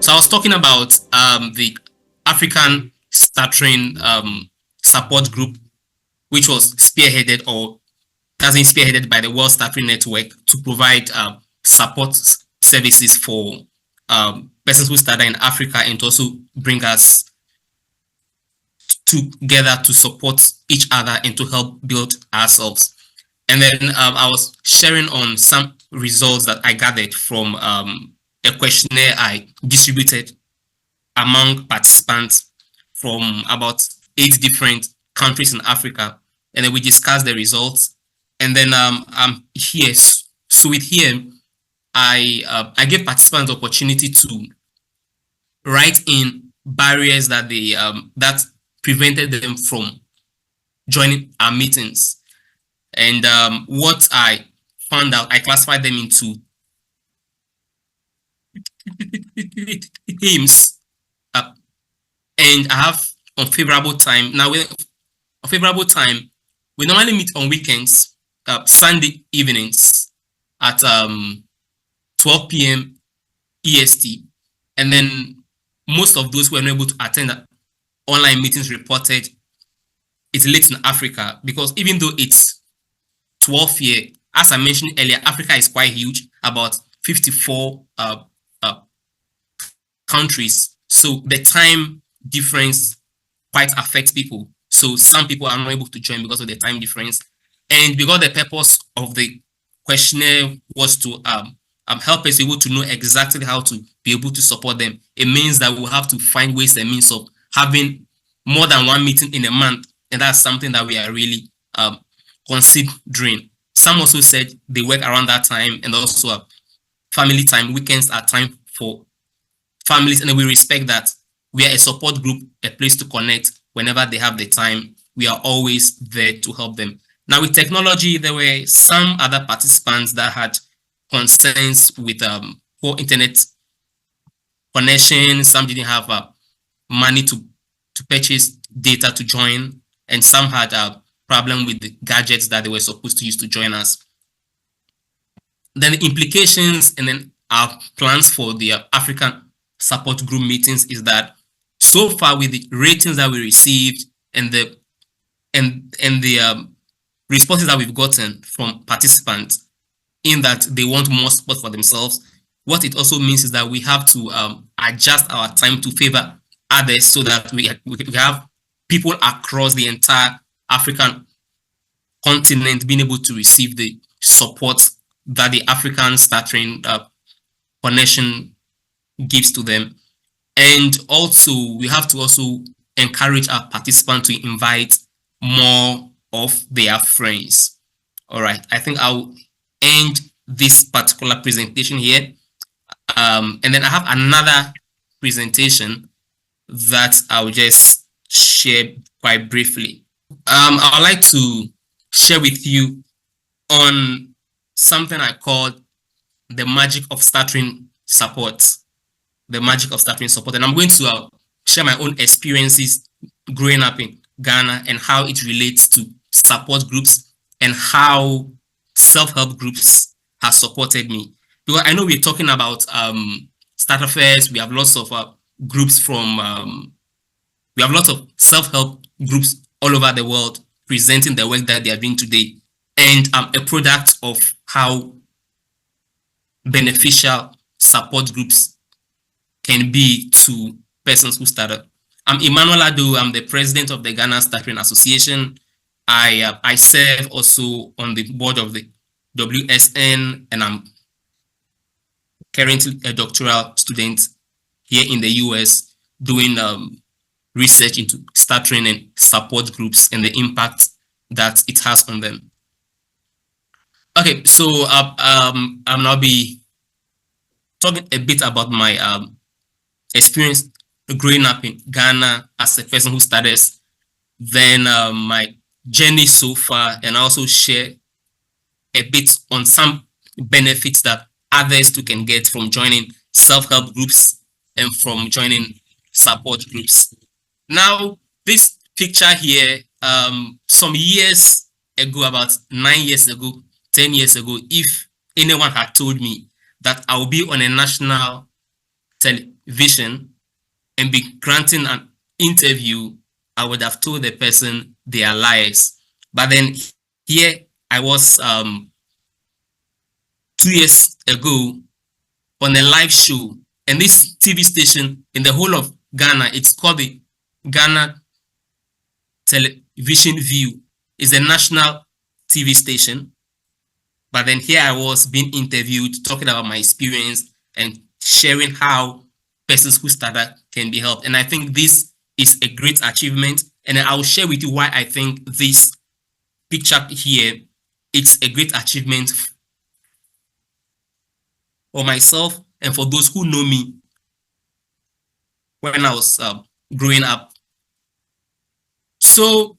So I was talking about the African Stuttering support group, which was spearheaded or has been spearheaded by the World Stuttering Network to provide support services for persons who stutter in Africa, and to also bring us together to support each other and to help build ourselves. And then I was sharing on some results that I gathered from a questionnaire I distributed among participants from about 8 different countries in Africa. And then we discussed the results. And then I'm here. So with here, I gave participants the opportunity to write in barriers that they that prevented them from joining our meetings. And what I found out, I classified them into themes, and I have unfavorable time. Now, with unfavorable time, we normally meet on weekends, Sunday evenings at 12 p.m. EST, and then most of those who were not able to attend online meetings reported it's late in Africa, because even though it's 12 here, as I mentioned earlier, Africa is quite huge, about 54 countries. So the time difference quite affects people. So some people are not able to join because of the time difference. And because the purpose of the questionnaire was to help us able to know exactly how to be able to support them, it means that we'll have to find ways and means of having more than one meeting in a month. And that's something that we are really considering. Some also said they work around that time, and also family time. Weekends are time for families, and we respect that. We are a support group, a place to connect whenever they have the time. We are always there to help them. Now, with technology, there were some other participants that had concerns with poor internet connection. Some didn't have money to purchase data to join, and some had a problem with the gadgets that they were supposed to use to join us. Then the implications and then our plans for the African support group meetings is that so far, with the ratings that we received and the responses that we've gotten from participants, in that they want more support for themselves, what it also means is that we have to adjust our time to favor others, so that we have people across the entire African continent being able to receive the support that the African Stuttering Connection gives to them. And also, we have to also encourage our participants to invite more of their friends. All right, I think I'll end this particular presentation here. And then I have another presentation that I'll just share quite briefly. I would like to share with you on something I call the magic of stuttering support. The magic of stuttering support. And I'm going to share my own experiences growing up in Ghana and how it relates to support groups and how self-help groups have supported me. Because I know we're talking about StutterFest. We have lots of groups from, we have lots of self-help groups all over the world presenting the work that they are doing today. And I'm a product of how beneficial support groups can be to persons who stutter. I'm Emmanuel Addo. I'm the president of the Ghana Stuttering Association. I serve also on the board of the WSN, and I'm currently a doctoral student here in the US doing research into stuttering and support groups and the impact that it has on them. Okay, so I'll now be talking a bit about my experience growing up in Ghana as a person who stutters, then my journey so far, and also share a bit on some benefits that others too can get from joining self-help groups and from joining support groups. Now, this picture here, some years ago, about 9 years ago, 10 years ago, if anyone had told me that I would be on a national vision and be granting an interview, I would have told the person they are liars. But then here I was 2 years ago on a live show, and this TV station in the whole of Ghana, it's called the Ghana Television View. It's a national TV station. But then here I was being interviewed, talking about my experience and sharing how persons who stutter can be helped. And I think this is a great achievement. And I will share with you why I think this picture here, it's a great achievement for myself and for those who know me when I was growing up. So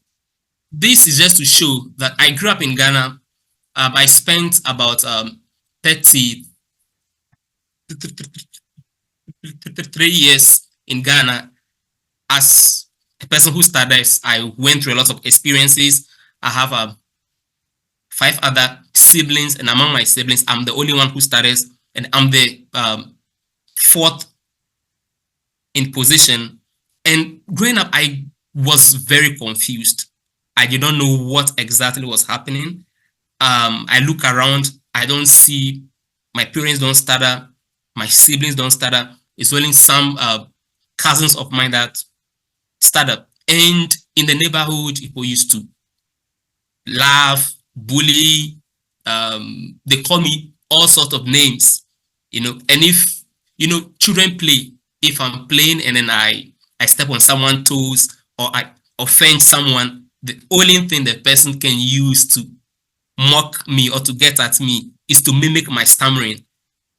this is just to show that I grew up in Ghana. I spent about 33 years in Ghana as a person who studies. I went through a lot of experiences. I have 5 other siblings, and among my siblings, I'm the only one who studies, and I'm the 4th in position. And growing up, I was very confused. I did not know what exactly was happening. I look around, I don't see, my parents don't stutter, my siblings don't stutter. It's only some cousins of mine that stutter. And in the neighborhood, people used to laugh, bully, they call me all sorts of names, and if, children play, if I'm playing and then I step on someone's toes or I offend someone, the only thing the person can use to mock me or to get at me is to mimic my stammering.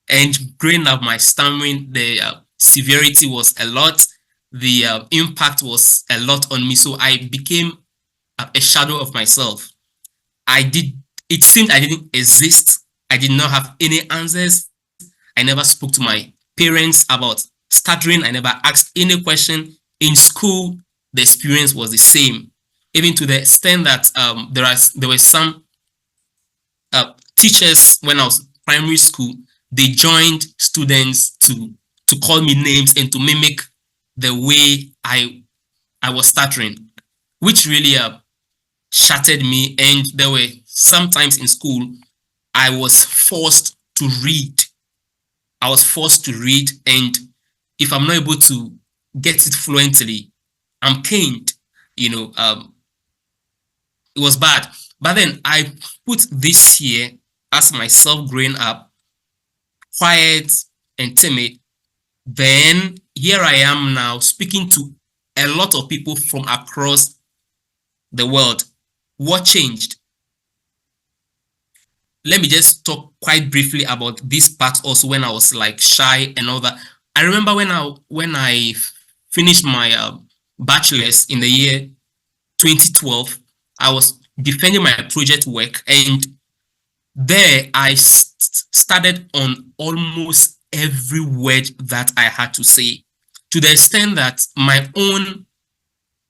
And growing up, my stammering, the severity was a lot, the impact was a lot on me. So I became a shadow of myself. It seemed I didn't exist. I did not have any answers. I never spoke to my parents about stuttering. I never asked any question. In school, the experience was the same, even to the extent that there were some teachers when I was primary school. They joined students to call me names and to mimic the way I was stuttering, which really shattered me. And there were sometimes in school I was forced to read. And if I'm not able to get it fluently, I'm caned. It was bad. But then I put this here as myself growing up, quiet and timid. Then here I am now speaking to a lot of people from across the world. What changed? Let me just talk quite briefly about this part also when I was like shy and all that. I remember when I finished my bachelor's in the year 2012, I was defending my project work, and there I started on almost every word that I had to say, to the extent that my own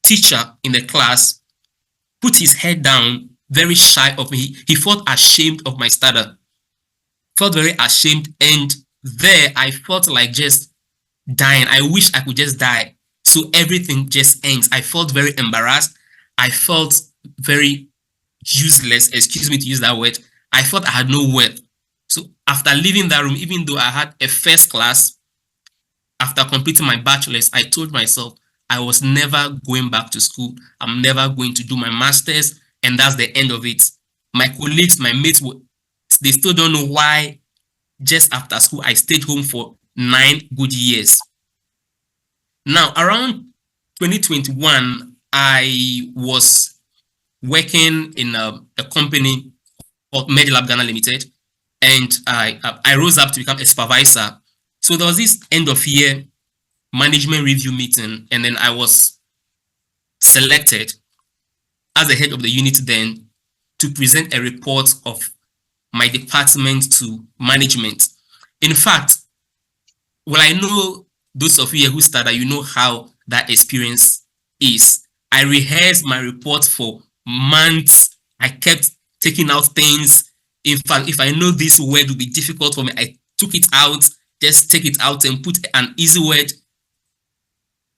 teacher in the class put his head down, very shy of me. He felt ashamed of my stutter, felt very ashamed, and there I felt like just dying. I wish I could just die, so everything just ends. I felt very embarrassed. I felt very useless, excuse me to use that word. I thought I had no worth. So after leaving that room, even though I had a first class, after completing my bachelor's, I told myself I was never going back to school. I'm never going to do my master's, and that's the end of it. My colleagues, my mates, they still don't know why just after school I stayed home for 9 good years. Now, around 2021, I was working in a company called Medilab Ghana Limited, and I rose up to become a supervisor. So there was this end of year management review meeting, and then I was selected as the head of the unit then to present a report of my department to management. In fact, well, I know those of you who started, you know how that experience is. I rehearsed my report for months. I kept taking out things. In fact, if I know this word will be difficult for me, I took it out just take it out and put an easy word.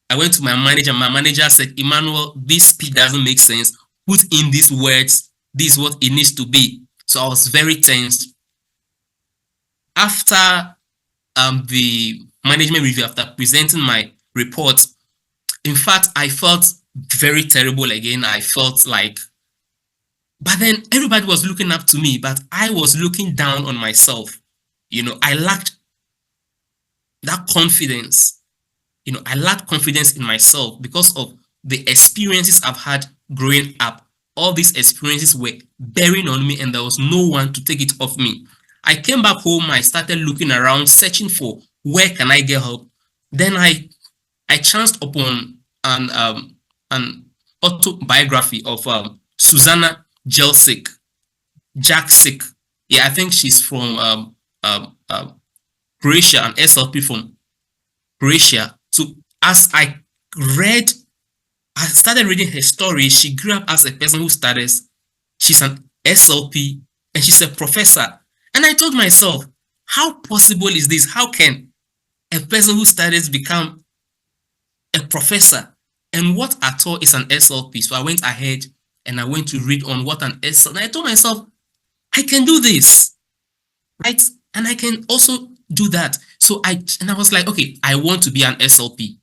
I went to my manager. My manager said, Emmanuel, this speech doesn't make sense. Put in these words. This is what it needs to be. So I was very tense. After the management review, after presenting my report, in fact, I felt very terrible again. I felt like, but then everybody was looking up to me, but I was looking down on myself. I lacked that confidence. I lacked confidence in myself because of the experiences I've had growing up. All these experiences were bearing on me and there was no one to take it off me. I came back home. I started looking around, searching for where can I get help. Then I chanced upon an autobiography of Susanna Jelsic, Jaksic. Yeah, I think she's from Croatia, an SLP from Croatia. So as I started reading her story. She grew up as a person who studies. She's an SLP and she's a professor. And I told myself, how possible is this? How can a person who studies become a professor? And what at all is an SLP? So I went ahead and I went to read on what an SLP. And I told myself, I can do this, right? And I can also do that. So I was like, okay, I want to be an SLP.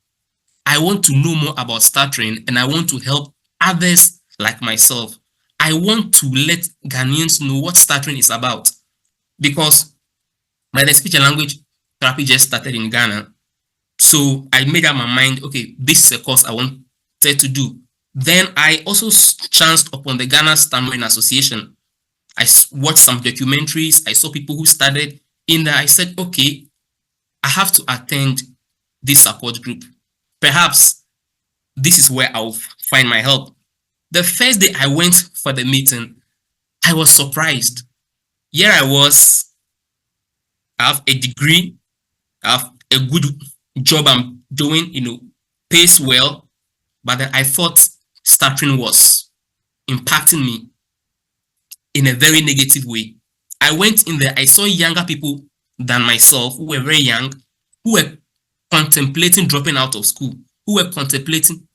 I want to know more about stuttering and I want to help others like myself. I want to let Ghanaians know what stuttering is about because my speech and language therapy just started in Ghana. So I made up my mind, okay, this is a course I wanted to do. Then I also chanced upon the Ghana Stammering Association. I watched some documentaries. I saw people who studied in there. I said, okay, I have to attend this support group. Perhaps this is where I'll find my help. The first day I went for the meeting, I was surprised. Here I was, I have a degree, I have a good job I'm doing, pays well, but then I thought stuttering was impacting me in a very negative way. I went in there, I saw younger people than myself who were very young, who were contemplating dropping out of school, who were contemplating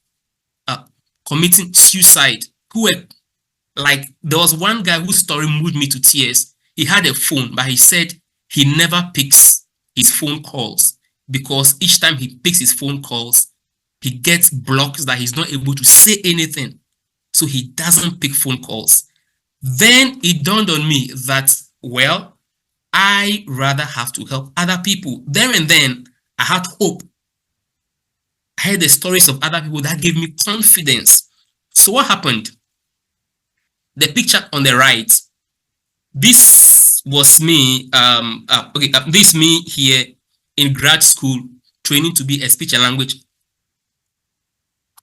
committing suicide, who were like, there was one guy whose story moved me to tears. He had a phone, but he said he never picks his phone calls because each time he picks his phone calls, he gets blocks that he's not able to say anything. So he doesn't pick phone calls. Then it dawned on me that, well, I rather have to help other people. There and then, I had hope. I heard the stories of other people that gave me confidence. So what happened? The picture on the right, this was me, this me here in grad school, training to be a speech and language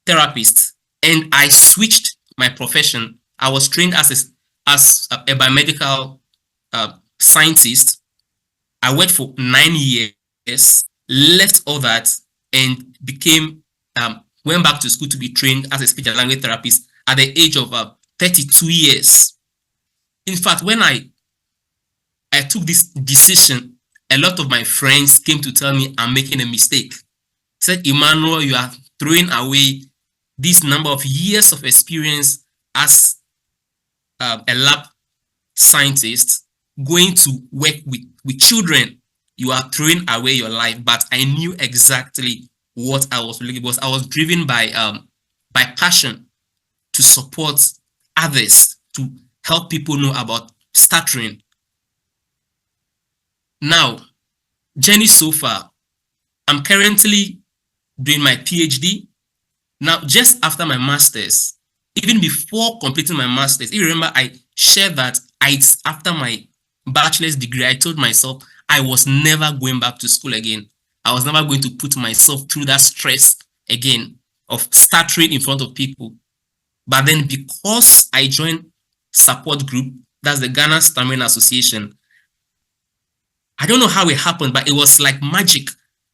therapist. And I switched my profession. I was trained as a biomedical scientist. I worked for 9 years, left all that, and went back to school to be trained as a speech and language therapist at the age of 32 years. In fact, when I took this decision, a lot of my friends came to tell me I'm making a mistake. Said, Emmanuel, you are throwing away this number of years of experience as a lab scientist, going to work with children. You are throwing away your life. But I knew exactly what I was looking for. I was driven by passion to support others, to help people know about stuttering. Now, journey so far, I'm currently doing my PhD. Now, just after my master's, even before completing my master's, you remember I shared that after my bachelor's degree, I told myself I was never going back to school again. I was never going to put myself through that stress again of stuttering in front of people. But then because I joined support group, that's the Ghana Stammering Association, I don't know how it happened, but it was like magic.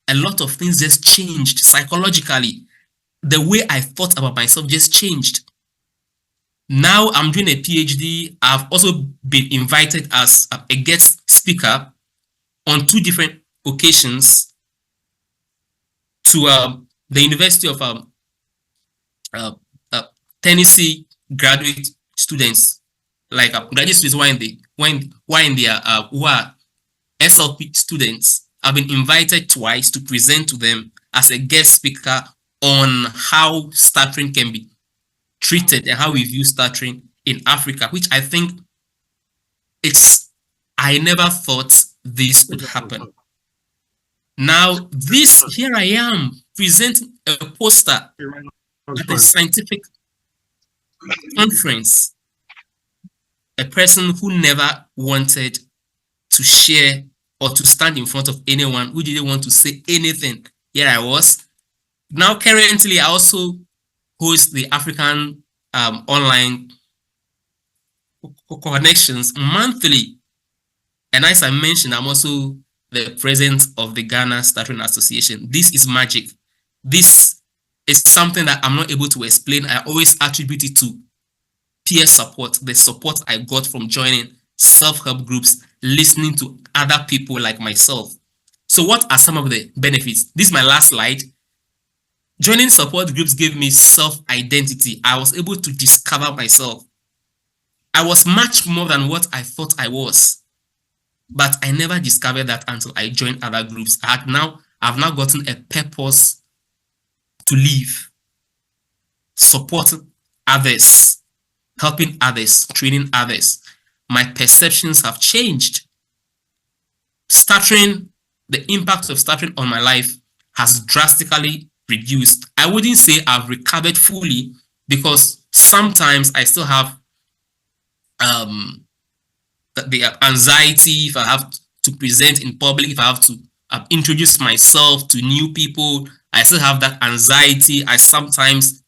A lot of things just changed psychologically. The way I thought about myself just changed. Now I'm doing a PhD. I've also been invited as a guest speaker on 2 different occasions to the University of Tennessee graduate students, like graduate students who are SLP students. I've been invited twice to present to them as a guest speaker on how stuttering can be treated and how we view stuttering in Africa, which I think I never thought this would happen. Now, here I am presenting a poster at a scientific conference. A person who never wanted to share or to stand in front of anyone, who didn't want to say anything. Here I was. Now, currently, I also host the African online connections monthly. And as I mentioned, I'm also the president of the Ghana Stuttering Association. This is magic. This is something that I'm not able to explain. I always attribute it to peer support, the support I got from joining self-help groups, listening to other people like myself. So what are some of the benefits? This is my last slide. Joining support groups gave me self-identity. I was able to discover myself. I was much more than what I thought I was. But I never discovered that until I joined other groups. I've now gotten a purpose to live, supporting others, helping others, training others. My perceptions have changed. Stuttering, the impact of stuttering on my life has drastically reduced. I wouldn't say I've recovered fully, because sometimes I still have the anxiety if I have to present in public, if I have to introduce myself to new people. I still have that anxiety. I sometimes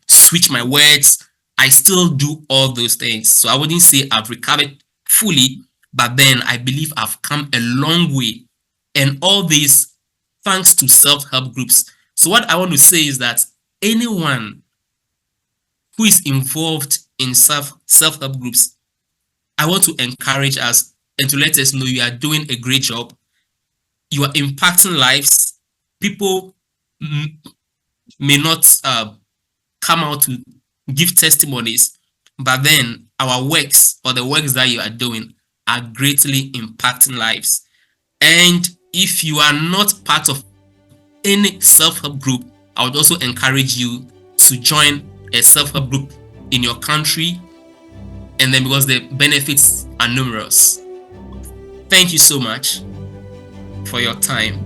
switch my words. I still do all those things. So I wouldn't say I've recovered fully, but then I believe I've come a long way. And all this thanks to self-help groups. So what I want to say is that anyone who is involved in self-help groups, I want to encourage us and to let us know you are doing a great job. You are impacting lives. People may not come out to give testimonies, but then our works, or the works that you are doing, are greatly impacting lives. And if you are not part of any self-help group, I would also encourage you to join a self-help group in your country, and then because the benefits are numerous. Thank you so much for your time.